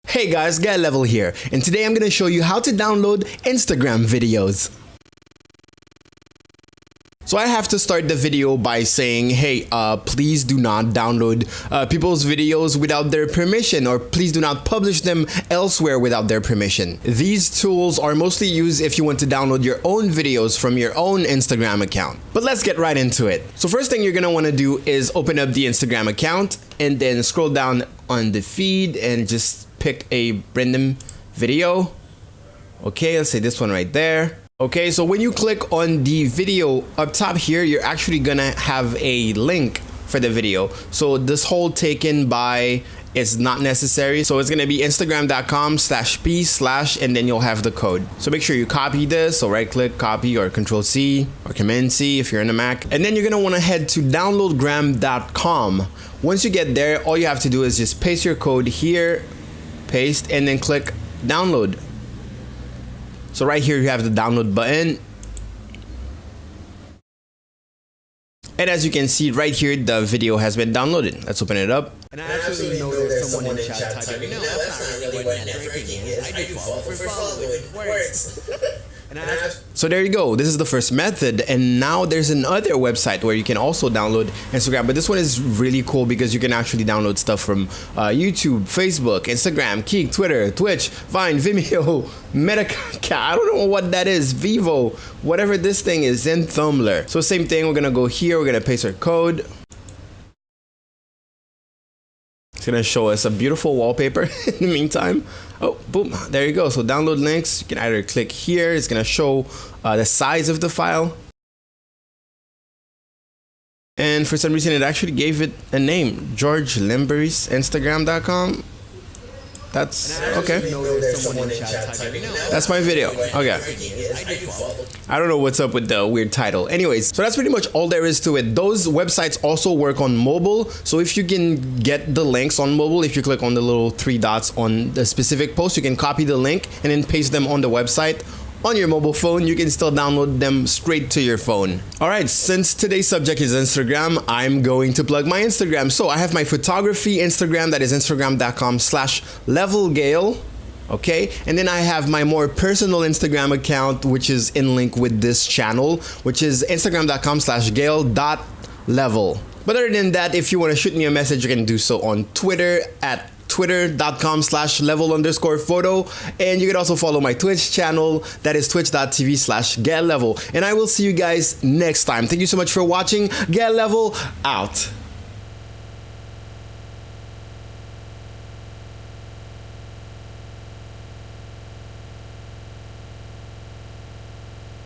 Hey guys, Get Level here, and today I'm going to show you how to download Instagram videos. So I have to start the video by saying, hey, please do not download people's videos without their permission, or please do not publish them elsewhere without their permission. These tools are mostly used if you want to download your own videos from your own Instagram account. But let's get right into it. So first thing you're gonna wanna do is open up the Instagram account and then scroll down on the feed and just pick a random video. Okay, let's say this one right there. Okay, so when you click on the video up top here, you're actually gonna have a link for the video. So this whole taken by is not necessary. So it's gonna be instagram.com/p/ and then you'll have the code. So make sure you copy this. So right click, copy, or Control C or Command C if you're in a Mac. And then you're gonna wanna head to downloadgram.com. Once you get there, all you have to do is just paste your code here, paste, and then click download. So right here you have the download button. And as you can see right here, the video has been downloaded. Let's open it up. And I absolutely know there's someone in chat typing, no, that's not really what networking is. I do fall for following. It works. So there you go. This is the first method, and now there's another website where you can also download Instagram, but this one is really cool because you can actually download stuff from YouTube, Facebook, Instagram, Kik, Twitter, Twitch, Vine, Vimeo, Meta, I don't know what that is, Vivo, whatever this thing is, and Tumblr. So same thing, we're gonna go here, we're gonna paste our code. It's gonna show us a beautiful wallpaper in the meantime. Oh, boom, there you go. So download links, you can either click here, it's gonna show the size of the file. And for some reason it actually gave it a name, George Limber's Instagram.com. That's okay. That's my video. Okay. I don't know what's up with the weird title. Anyways, so that's pretty much all there is to it. Those websites also work on mobile. So if you can get the links on mobile, if you click on the little 3 dots on the specific post, you can copy the link and then paste them on the website. On your mobile phone, you can still download them straight to your phone. Alright, since today's subject is Instagram, I'm going to plug my Instagram. So I have my photography Instagram, that is instagram.com/levelgale. Okay, and then I have my more personal Instagram account, which is in link with this channel, which is instagram.com/gale.level. But other than that, if you want to shoot me a message, you can do so on Twitter at twitter.com/level_photo, and you can also follow my Twitch channel, that is twitch.tv/getlevel. And I will see you guys next time. Thank you so much for watching. Get Level out.